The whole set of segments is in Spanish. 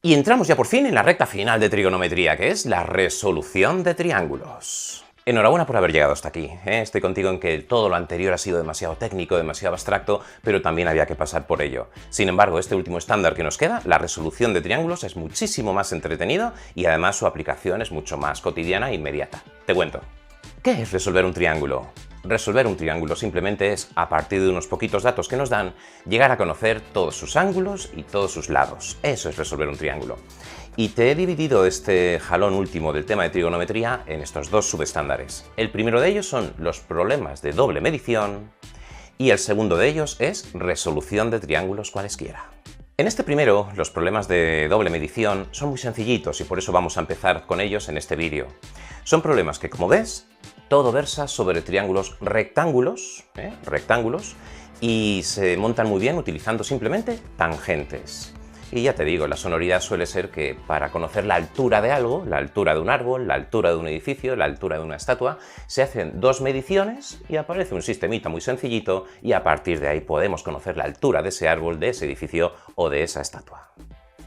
Y entramos ya por fin en la recta final de trigonometría, que es la resolución de triángulos. Enhorabuena por haber llegado hasta aquí. Estoy contigo en que todo lo anterior ha sido demasiado técnico, demasiado abstracto, pero también había que pasar por ello. Sin embargo, este último estándar que nos queda, la resolución de triángulos, es muchísimo más entretenido y además su aplicación es mucho más cotidiana e inmediata. Te cuento. ¿Qué es resolver un triángulo? Resolver un triángulo simplemente es, a partir de unos poquitos datos que nos dan, llegar a conocer todos sus ángulos y todos sus lados. Eso es resolver un triángulo. Y te he dividido este jalón último del tema de trigonometría en estos dos subestándares. El primero de ellos son los problemas de doble medición y el segundo de ellos es resolución de triángulos cualesquiera. En este primero, los problemas de doble medición son muy sencillitos y por eso vamos a empezar con ellos en este vídeo. Son problemas que, como ves, todo versa sobre triángulos rectángulos, y se montan muy bien utilizando simplemente tangentes. Y ya te digo, la sonoridad suele ser que para conocer la altura de algo, la altura de un árbol, la altura de un edificio, la altura de una estatua, se hacen dos mediciones y aparece un sistemita muy sencillito y a partir de ahí podemos conocer la altura de ese árbol, de ese edificio o de esa estatua.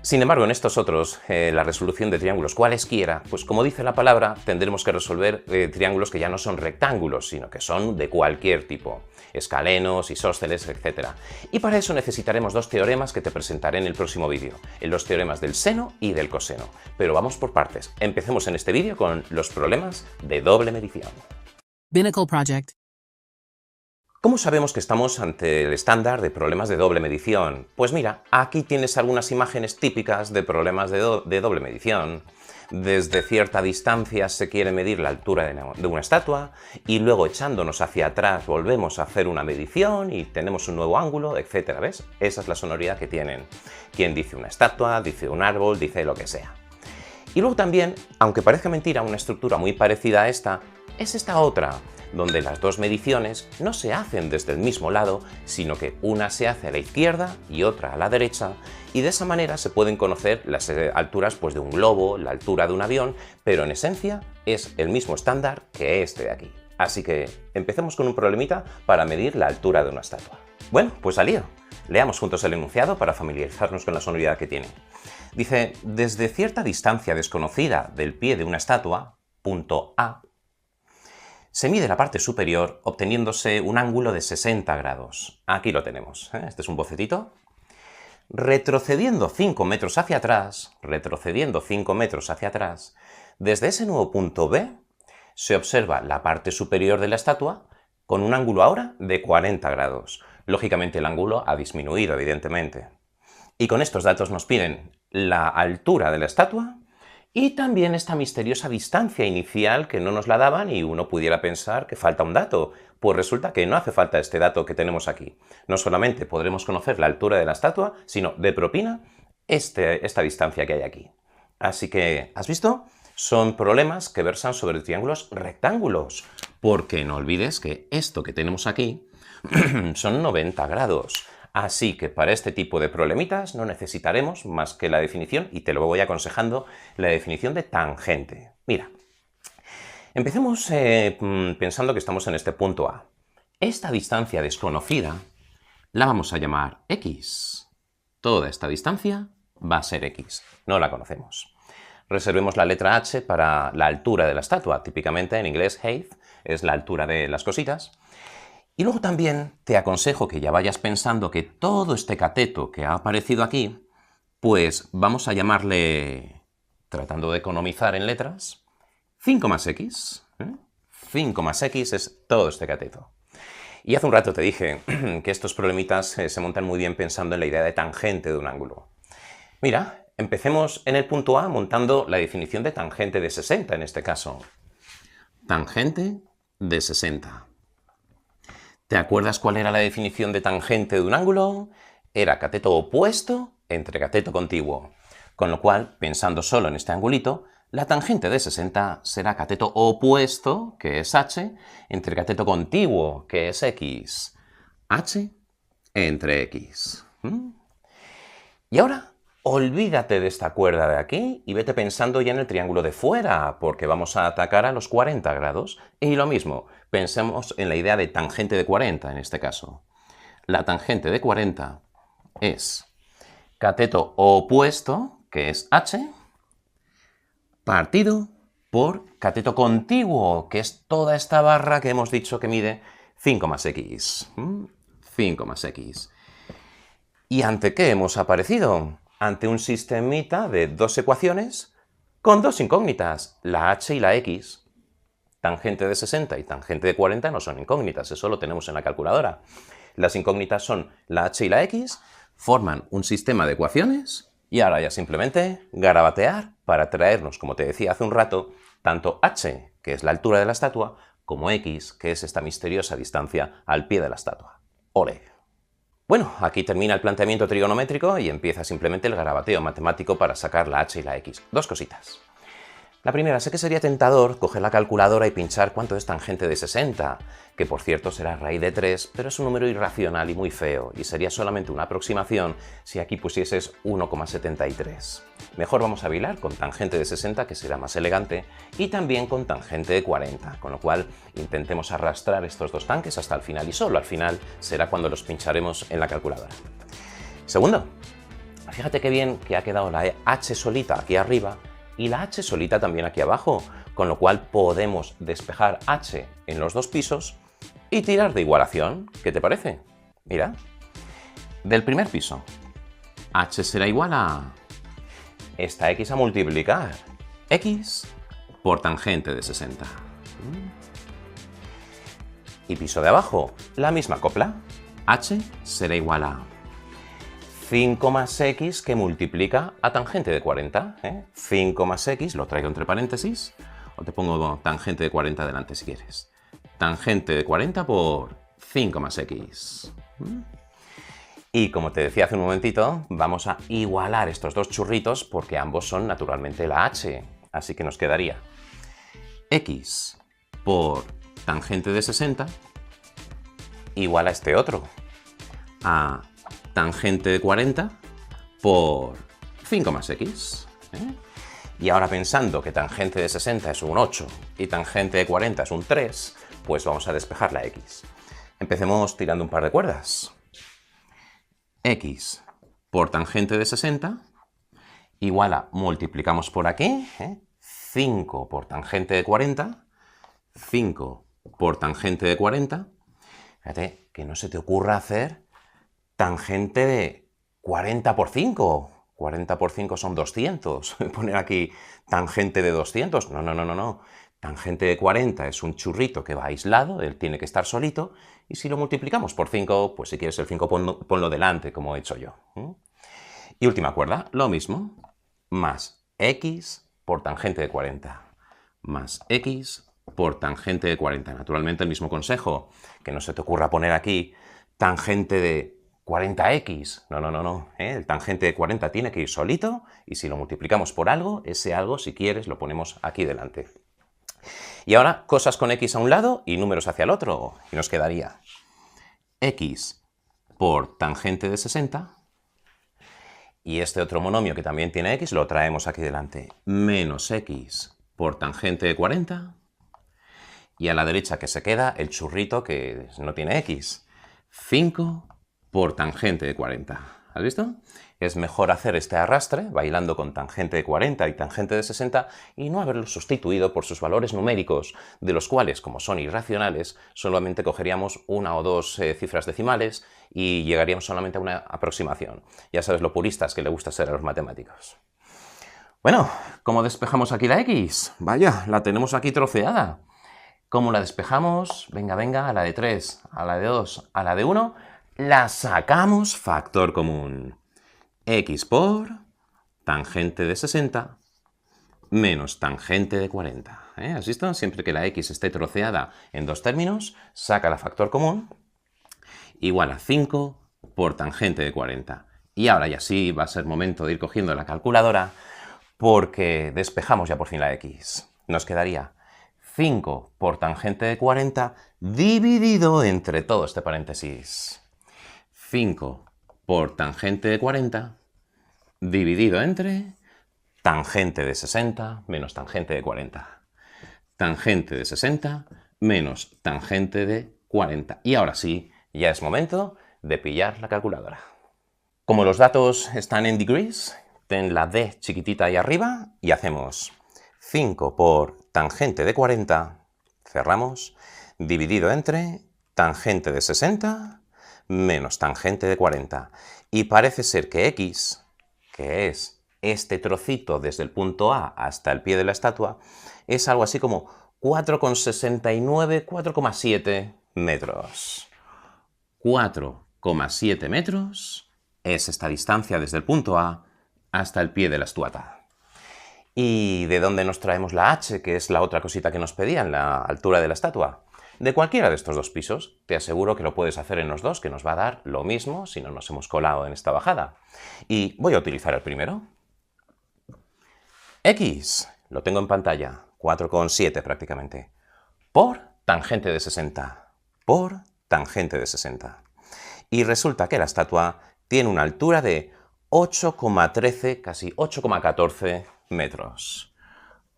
Sin embargo, en estos otros, la resolución de triángulos cualesquiera, pues como dice la palabra, tendremos que resolver triángulos que ya no son rectángulos, sino que son de cualquier tipo, escalenos, isósceles, etc. Y para eso necesitaremos dos teoremas que te presentaré en el próximo vídeo, los teoremas del seno y del coseno. Pero vamos por partes. Empecemos en este vídeo con los problemas de doble medición. Binnacle Project. ¿Cómo sabemos que estamos ante el estándar de problemas de doble medición? Pues mira, aquí tienes algunas imágenes típicas de problemas de doble medición. Desde cierta distancia se quiere medir la altura de una estatua y luego echándonos hacia atrás volvemos a hacer una medición y tenemos un nuevo ángulo, etc. ¿Ves? Esa es la sonoridad que tienen. Quien dice una estatua, dice un árbol, dice lo que sea. Y luego también, aunque parezca mentira, una estructura muy parecida a esta es esta otra, donde las dos mediciones no se hacen desde el mismo lado, sino que una se hace a la izquierda y otra a la derecha, y de esa manera se pueden conocer las alturas de un globo, la altura de un avión, pero en esencia es el mismo estándar que este de aquí. Así que empecemos con un problemita para medir la altura de una estatua. Bueno, pues al lío. Leamos juntos el enunciado para familiarizarnos con la sonoridad que tiene. Dice, desde cierta distancia desconocida del pie de una estatua, punto A, se mide la parte superior obteniéndose un ángulo de 60 grados. Aquí lo tenemos, este es un bocetito. Retrocediendo 5 metros hacia atrás, desde ese nuevo punto B, se observa la parte superior de la estatua con un ángulo ahora de 40 grados. Lógicamente el ángulo ha disminuido, evidentemente. Y con estos datos nos piden la altura de la estatua y también esta misteriosa distancia inicial que no nos la daban y uno pudiera pensar que falta un dato. Pues resulta que no hace falta este dato que tenemos aquí. No solamente podremos conocer la altura de la estatua, sino de propina esta distancia que hay aquí. Así que, ¿has visto? Son problemas que versan sobre triángulos rectángulos. Porque no olvides que esto que tenemos aquí son 90 grados. Así que para este tipo de problemitas no necesitaremos más que la definición, y te lo voy aconsejando, la definición de tangente. Mira, empecemos pensando que estamos en este punto A. Esta distancia desconocida la vamos a llamar X. Toda esta distancia va a ser X. No la conocemos. Reservemos la letra H para la altura de la estatua. Típicamente en inglés height es la altura de las cositas. Y luego también te aconsejo que ya vayas pensando que todo este cateto que ha aparecido aquí, pues vamos a llamarle, tratando de economizar en letras, 5 más x. 5 más x es todo este cateto. Y hace un rato te dije que estos problemitas se montan muy bien pensando en la idea de tangente de un ángulo. Mira, empecemos en el punto A montando la definición de tangente de 60 en este caso. Tangente de 60. ¿Te acuerdas cuál era la definición de tangente de un ángulo? Era cateto opuesto entre cateto contiguo. Con lo cual, pensando solo en este angulito, la tangente de 60 será cateto opuesto, que es h, entre cateto contiguo, que es x. h entre x. Y ahora, olvídate de esta cuerda de aquí y vete pensando ya en el triángulo de fuera, porque vamos a atacar a los 40 grados. Y lo mismo, pensemos en la idea de tangente de 40 en este caso. La tangente de 40 es cateto opuesto, que es h, partido por cateto contiguo, que es toda esta barra que hemos dicho que mide 5 más x. 5 más x. ¿Y ante qué hemos aparecido? Ante un sistemita de dos ecuaciones con dos incógnitas, la h y la x. Tangente de 60 y tangente de 40 no son incógnitas, eso lo tenemos en la calculadora. Las incógnitas son la h y la x, forman un sistema de ecuaciones y ahora ya simplemente garabatear para traernos, como te decía hace un rato, tanto h, que es la altura de la estatua, como x, que es esta misteriosa distancia al pie de la estatua. ¡Ole! Bueno, aquí termina el planteamiento trigonométrico y empieza simplemente el garabateo matemático para sacar la h y la x. Dos cositas. La primera, sé que sería tentador coger la calculadora y pinchar cuánto es tangente de 60, que por cierto será raíz de 3, pero es un número irracional y muy feo, y sería solamente una aproximación si aquí pusieses 1,73. Mejor vamos a bilar con tangente de 60, que será más elegante, y también con tangente de 40, con lo cual intentemos arrastrar estos dos tanques hasta el final, y solo al final será cuando los pincharemos en la calculadora. Segundo, fíjate qué bien que ha quedado la h solita aquí arriba, y la h solita también aquí abajo, con lo cual podemos despejar h en los dos pisos y tirar de igualación. ¿Qué te parece? Mira, del primer piso, h será igual a esta x a multiplicar, x por tangente de 60. Y piso de abajo, la misma copla, h será igual a 5 más x que multiplica a tangente de 40. 5 más x, lo traigo entre paréntesis, o te pongo tangente de 40 delante si quieres. Tangente de 40 por 5 más x. Y como te decía hace un momentito, vamos a igualar estos dos churritos porque ambos son naturalmente la h. Así que nos quedaría x por tangente de 60 igual a este otro, a tangente de 40 por 5 más x. Y ahora pensando que tangente de 60 es un 8 y tangente de 40 es un 3, pues vamos a despejar la x. Empecemos tirando un par de cuerdas. X por tangente de 60 igual a, multiplicamos por aquí, 5 por tangente de 40, 5 por tangente de 40. Fíjate, que no se te ocurra hacer tangente de 40 por 5. 40 por 5 son 200. Poner aquí tangente de 200. No. Tangente de 40 es un churrito que va aislado, él tiene que estar solito, y si lo multiplicamos por 5, pues si quieres el 5 ponlo delante, como he hecho yo. Y última cuerda, lo mismo, más x por tangente de 40, más x por tangente de 40. Naturalmente el mismo consejo, que no se te ocurra poner aquí tangente de 40x. No. El tangente de 40 tiene que ir solito, y si lo multiplicamos por algo, ese algo, si quieres, lo ponemos aquí delante. Y ahora, cosas con x a un lado y números hacia el otro, y nos quedaría x por tangente de 60, y este otro monomio que también tiene x lo traemos aquí delante, menos x por tangente de 40, y a la derecha que se queda el churrito que no tiene x, 5 por tangente de 40. ¿Has visto? Es mejor hacer este arrastre bailando con tangente de 40 y tangente de 60 y no haberlo sustituido por sus valores numéricos, de los cuales, como son irracionales, solamente cogeríamos una o dos cifras decimales y llegaríamos solamente a una aproximación. Ya sabes lo puristas que le gusta ser a los matemáticos. Bueno, ¿cómo despejamos aquí la x? Vaya, la tenemos aquí troceada. ¿Cómo la despejamos? Venga, a la de 3, a la de 2, a la de 1... la sacamos factor común. X por tangente de 60 menos tangente de 40. ¿Has visto? Siempre que la x esté troceada en dos términos, saca la factor común, igual a 5 por tangente de 40. Y ahora ya sí va a ser momento de ir cogiendo la calculadora porque despejamos ya por fin la x. Nos quedaría 5 por tangente de 40 dividido entre todo este paréntesis. 5 por tangente de 40 dividido entre tangente de 60 menos tangente de 40. Tangente de 60 menos tangente de 40. Y ahora sí, ya es momento de pillar la calculadora. Como los datos están en degrees, ten la D chiquitita ahí arriba y hacemos 5 por tangente de 40, cerramos, dividido entre tangente de 60 menos tangente de 40. Y parece ser que x, que es este trocito desde el punto A hasta el pie de la estatua, es algo así como 4,69, 4,7 metros. 4,7 metros es esta distancia desde el punto A hasta el pie de la estatua. ¿Y de dónde nos traemos la h, que es la otra cosita que nos pedían, la altura de la estatua? De cualquiera de estos dos pisos. Te aseguro que lo puedes hacer en los dos, que nos va a dar lo mismo si no nos hemos colado en esta bajada. Y voy a utilizar el primero. X, lo tengo en pantalla, 4,7 prácticamente, por tangente de 60, por tangente de 60. Y resulta que la estatua tiene una altura de 8,13, casi 8,14 metros.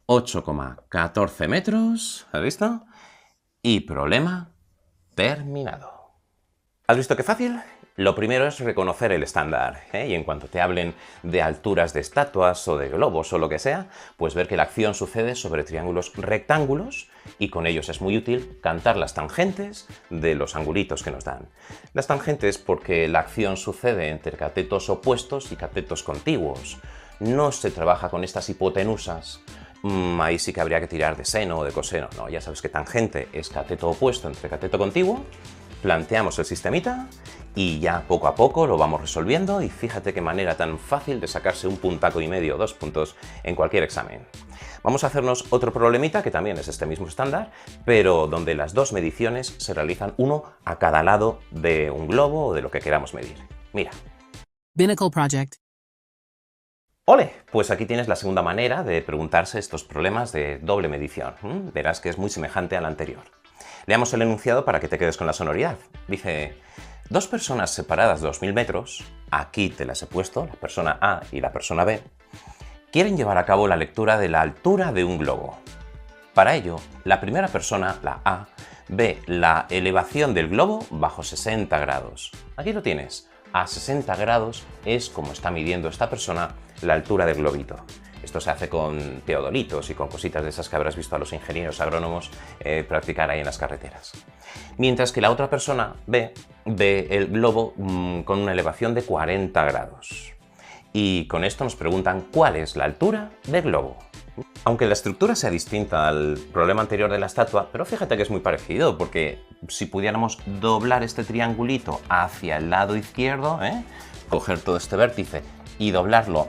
8,14 metros, ¿has visto? Y problema terminado. ¿Has visto qué fácil? Lo primero es reconocer el estándar, y en cuanto te hablen de alturas de estatuas o de globos o lo que sea, pues ver que la acción sucede sobre triángulos rectángulos y con ellos es muy útil cantar las tangentes de los angulitos que nos dan. Las tangentes porque la acción sucede entre catetos opuestos y catetos contiguos. No se trabaja con estas hipotenusas. Ahí sí que habría que tirar de seno o de coseno. No, ya sabes que tangente es cateto opuesto entre cateto contiguo. Planteamos el sistemita y ya poco a poco lo vamos resolviendo y fíjate qué manera tan fácil de sacarse un puntaco y medio o 2 puntos en cualquier examen. Vamos a hacernos otro problemita que también es este mismo estándar, pero donde las dos mediciones se realizan uno a cada lado de un globo o de lo que queramos medir. Mira. Binnacle Project. ¡Ole! Pues aquí tienes la segunda manera de preguntarse estos problemas de doble medición. Verás que es muy semejante al anterior. Leamos el enunciado para que te quedes con la sonoridad. Dice, dos personas separadas 2000 metros, aquí te las he puesto, la persona A y la persona B, quieren llevar a cabo la lectura de la altura de un globo. Para ello, la primera persona, la A, ve la elevación del globo bajo 60 grados. Aquí lo tienes. A 60 grados es como está midiendo esta persona la altura del globito. Esto se hace con teodolitos y con cositas de esas que habrás visto a los ingenieros agrónomos practicar ahí en las carreteras. Mientras que la otra persona ve el globo con una elevación de 40 grados. Y con esto nos preguntan cuál es la altura del globo. Aunque la estructura sea distinta al problema anterior de la estatua, pero fíjate que es muy parecido, porque si pudiéramos doblar este triangulito hacia el lado izquierdo, coger todo este vértice y doblarlo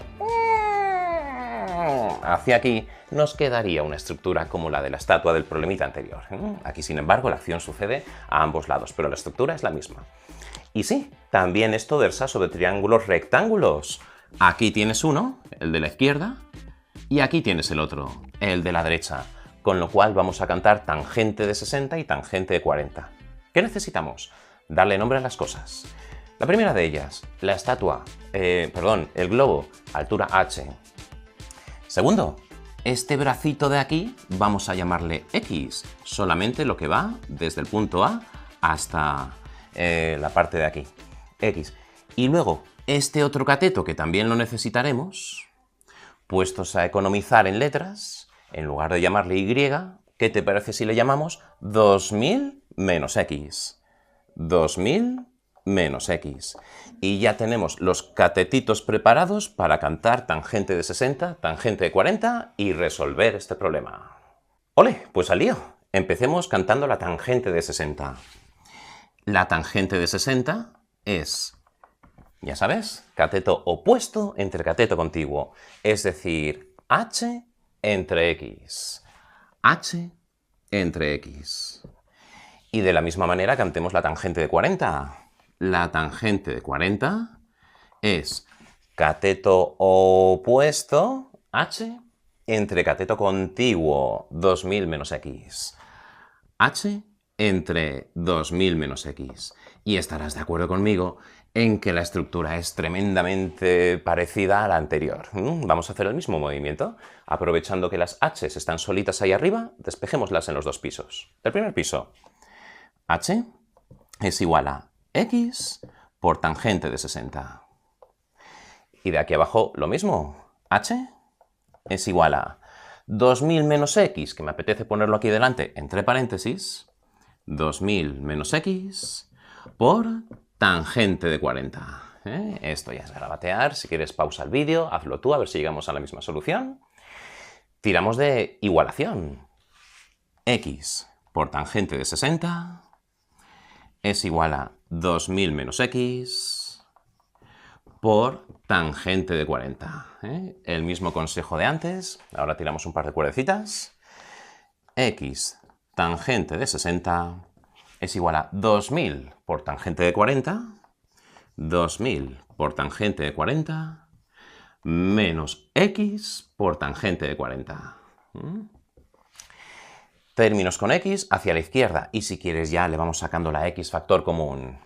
hacia aquí, nos quedaría una estructura como la de la estatua del problemita anterior. Aquí, sin embargo, la acción sucede a ambos lados, pero la estructura es la misma. Y sí, también esto versa sobre triángulos rectángulos. Aquí tienes uno, el de la izquierda, y aquí tienes el otro, el de la derecha, con lo cual vamos a cantar tangente de 60 y tangente de 40. ¿Qué necesitamos? Darle nombre a las cosas. La primera de ellas, la estatua, el globo, altura h. Segundo, este bracito de aquí vamos a llamarle x, solamente lo que va desde el punto A hasta la parte de aquí, x. Y luego, este otro cateto que también lo necesitaremos, puestos a economizar en letras, en lugar de llamarle y, ¿qué te parece si le llamamos 2000 menos x? 2000 menos x. Y ya tenemos los catetitos preparados para cantar tangente de 60, tangente de 40 y resolver este problema. ¡Ole! Pues al lío. Empecemos cantando la tangente de 60. La tangente de 60 es, ya sabes, cateto opuesto entre cateto contiguo, es decir, h entre x. H entre x. Y de la misma manera cantemos la tangente de 40. La tangente de 40 es cateto opuesto, h, entre cateto contiguo, 2000 menos x. H entre 2000 menos x. Y estarás de acuerdo conmigo en que la estructura es tremendamente parecida a la anterior. Vamos a hacer el mismo movimiento. Aprovechando que las h's están solitas ahí arriba, despejémoslas en los dos pisos. El primer piso, h es igual a x por tangente de 60. Y de aquí abajo lo mismo. H es igual a 2000 menos x, que me apetece ponerlo aquí delante entre paréntesis, 2000 menos x por tangente de 40. Esto ya es garabatear. Si quieres pausa el vídeo, hazlo tú, a ver si llegamos a la misma solución. Tiramos de igualación. X por tangente de 60 es igual a 2000 menos x por tangente de 40. El mismo consejo de antes. Ahora tiramos un par de cuerdecitas. X tangente de 60 es igual a 2000 por tangente de 40. 2000 por tangente de 40 menos x por tangente de 40. Términos con x hacia la izquierda. Y si quieres ya le vamos sacando la x factor común.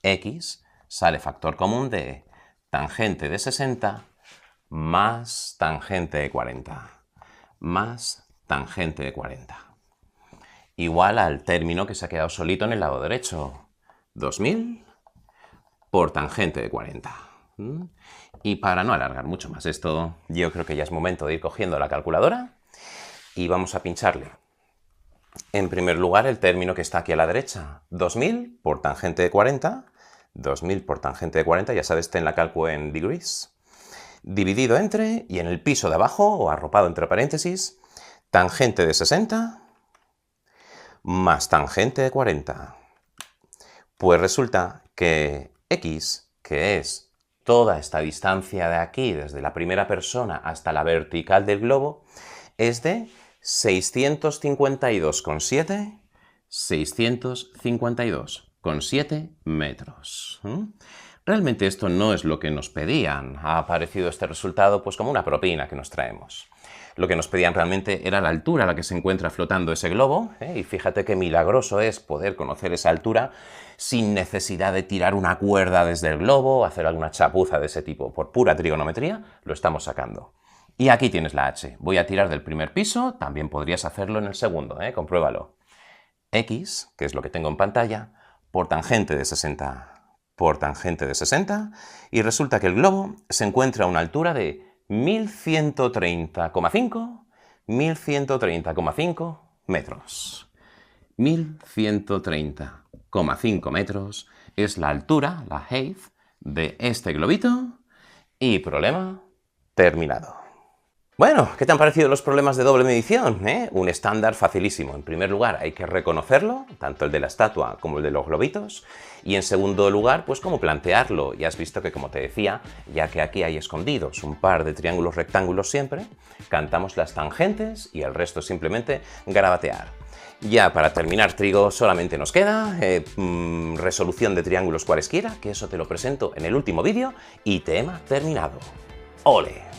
X sale factor común de tangente de 60 más tangente de 40. Más tangente de 40. Igual al término que se ha quedado solito en el lado derecho. 2000 por tangente de 40. Y para no alargar mucho más esto, yo creo que ya es momento de ir cogiendo la calculadora y vamos a pincharle. En primer lugar, el término que está aquí a la derecha, 2000 por tangente de 40, 2000 por tangente de 40, ya sabes, ten la calcu en degrees, dividido entre, y en el piso de abajo, o arropado entre paréntesis, tangente de 60 más tangente de 40. Pues resulta que x, que es toda esta distancia de aquí, desde la primera persona hasta la vertical del globo, es de 652,7 metros. Realmente esto no es lo que nos pedían. Ha aparecido este resultado pues como una propina que nos traemos. Lo que nos pedían realmente era la altura a la que se encuentra flotando ese globo, y fíjate qué milagroso es poder conocer esa altura sin necesidad de tirar una cuerda desde el globo, hacer alguna chapuza de ese tipo. Por pura trigonometría lo estamos sacando. Y aquí tienes la h. Voy a tirar del primer piso, también podrías hacerlo en el segundo, compruébalo. X, que es lo que tengo en pantalla, por tangente de 60 por tangente de 60, y resulta que el globo se encuentra a una altura de 1130,5 metros. 1130,5 metros es la altura, la height, de este globito, y problema terminado. Bueno, ¿qué te han parecido los problemas de doble medición? Un estándar facilísimo. En primer lugar, hay que reconocerlo, tanto el de la estatua como el de los globitos. Y en segundo lugar, pues cómo plantearlo. Ya has visto que, como te decía, ya que aquí hay escondidos un par de triángulos rectángulos siempre, cantamos las tangentes y el resto simplemente garabatear. Ya para terminar, Trigo, solamente nos queda resolución de triángulos cualesquiera, que eso te lo presento en el último vídeo y tema terminado. ¡Ole!